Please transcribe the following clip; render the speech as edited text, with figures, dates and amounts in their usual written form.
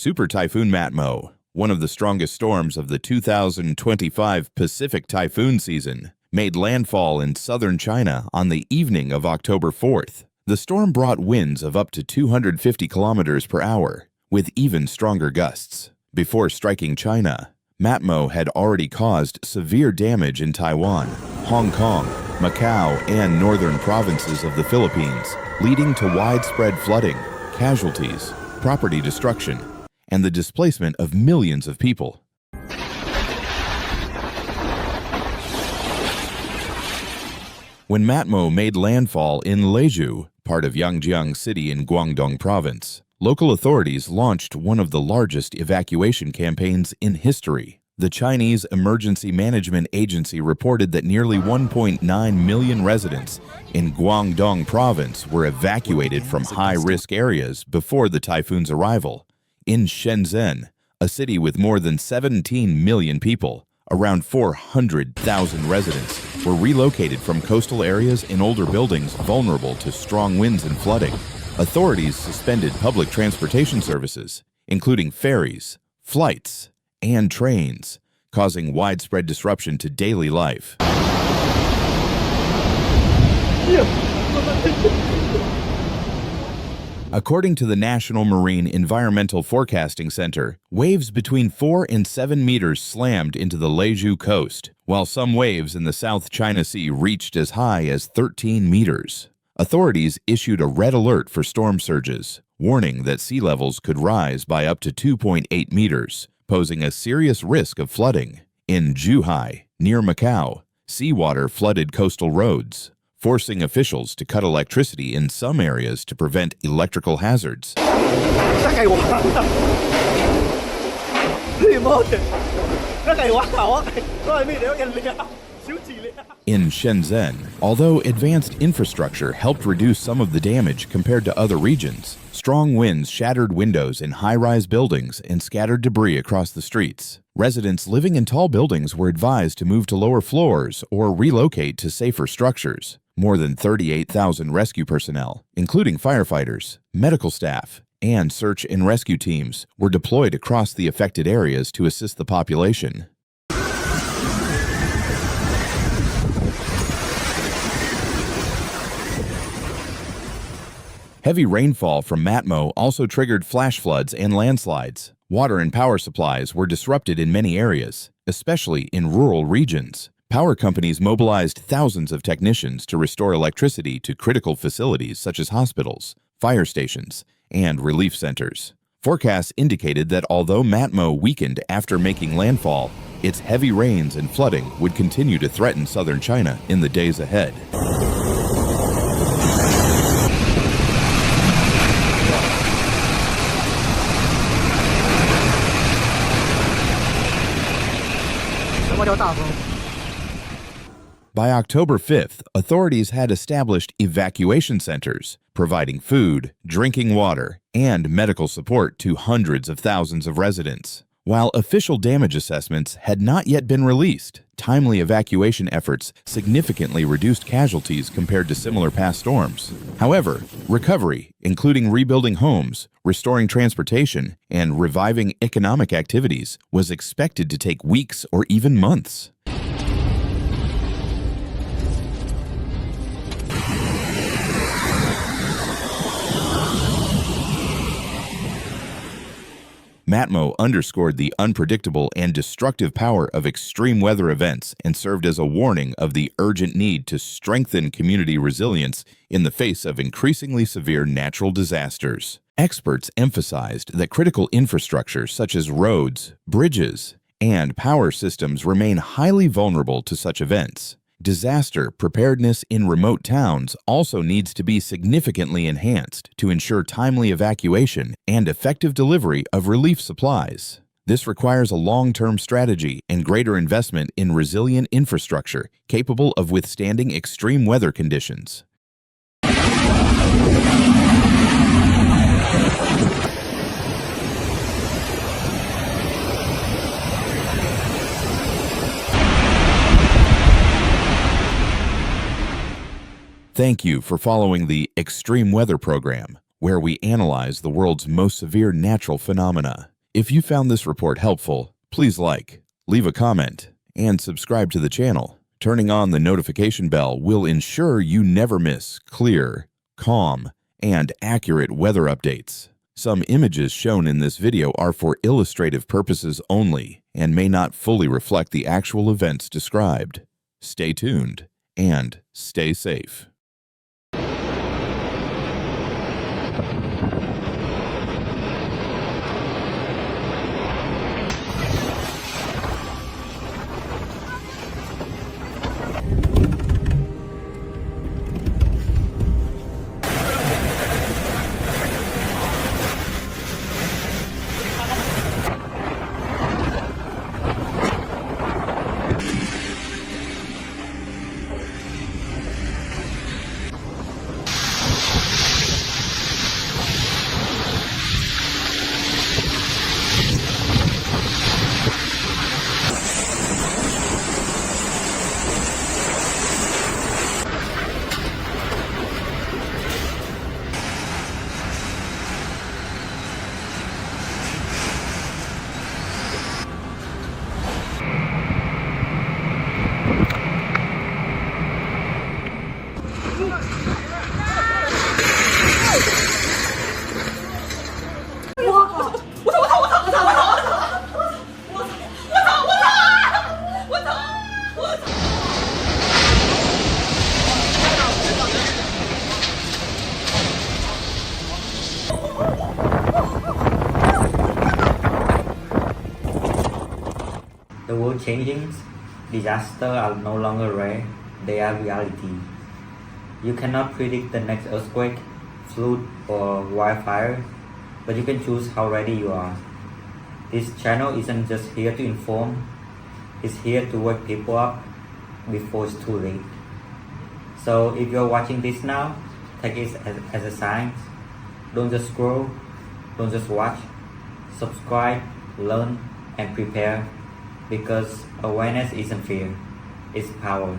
Super Typhoon Matmo, one of the strongest storms of the 2025 Pacific typhoon season, made landfall in southern China on the evening of October 4th. The storm brought winds of up to 250 kilometers per hour, with even stronger gusts. Before striking China, Matmo had already caused severe damage in Taiwan, Hong Kong, Macau, and northern provinces of the Philippines, leading to widespread flooding, casualties, property destruction, and the displacement of millions of people. When Matmo made landfall in Leju, part of Yangjiang City in Guangdong Province, local authorities launched one of the largest evacuation campaigns in history. The Chinese Emergency Management Agency reported that nearly 1.9 million residents in Guangdong Province were evacuated from high-risk areas before the typhoon's arrival. In Shenzhen, a city with more than 17 million people, around 400,000 residents were relocated from coastal areas and older buildings vulnerable to strong winds and flooding. Authorities suspended public transportation services, including ferries, flights, and trains, causing widespread disruption to daily life. According to the National Marine Environmental Forecasting Center, waves between 4 and 7 meters slammed into the Leju coast, while some waves in the South China Sea reached as high as 13 meters. Authorities issued a red alert for storm surges, warning that sea levels could rise by up to 2.8 meters, posing a serious risk of flooding. In Zhuhai, near Macau, seawater flooded coastal roads, forcing officials to cut electricity in some areas to prevent electrical hazards. In Shenzhen, although advanced infrastructure helped reduce some of the damage compared to other regions, strong winds shattered windows in high-rise buildings and scattered debris across the streets. Residents living in tall buildings were advised to move to lower floors or relocate to safer structures. More than 38,000 rescue personnel, including firefighters, medical staff, and search and rescue teams, were deployed across the affected areas to assist the population. Heavy rainfall from Matmo also triggered flash floods and landslides. Water and power supplies were disrupted in many areas, especially in rural regions. Power companies mobilized thousands of technicians to restore electricity to critical facilities such as hospitals, fire stations, and relief centers. Forecasts indicated that although Matmo weakened after making landfall, its heavy rains and flooding would continue to threaten southern China in the days ahead. By October 5th, authorities had established evacuation centers, providing food, drinking water, and medical support to hundreds of thousands of residents. While official damage assessments had not yet been released, timely evacuation efforts significantly reduced casualties compared to similar past storms. However, recovery, including rebuilding homes, restoring transportation, and reviving economic activities, was expected to take weeks or even months. Matmo underscored the unpredictable and destructive power of extreme weather events and served as a warning of the urgent need to strengthen community resilience in the face of increasingly severe natural disasters. Experts emphasized that critical infrastructure such as roads, bridges, and power systems remain highly vulnerable to such events. Disaster preparedness in remote towns also needs to be significantly enhanced to ensure timely evacuation and effective delivery of relief supplies. This requires a long-term strategy and greater investment in resilient infrastructure capable of withstanding extreme weather conditions. Thank you for following the Extreme Weather Program, where we analyze the world's most severe natural phenomena. If you found this report helpful, please like, leave a comment, and subscribe to the channel. Turning on the notification bell will ensure you never miss clear, calm, and accurate weather updates. Some images shown in this video are for illustrative purposes only and may not fully reflect the actual events described. Stay tuned and stay safe. The world changing, disasters are no longer rare, they are reality. You cannot predict the next earthquake, flood, or wildfire, but you can choose how ready you are. This channel isn't just here to inform, it's here to wake people up before it's too late. So if you're watching this now, take it as a sign. Don't just scroll, don't just watch, subscribe, learn, and prepare, because awareness isn't fear, it's power.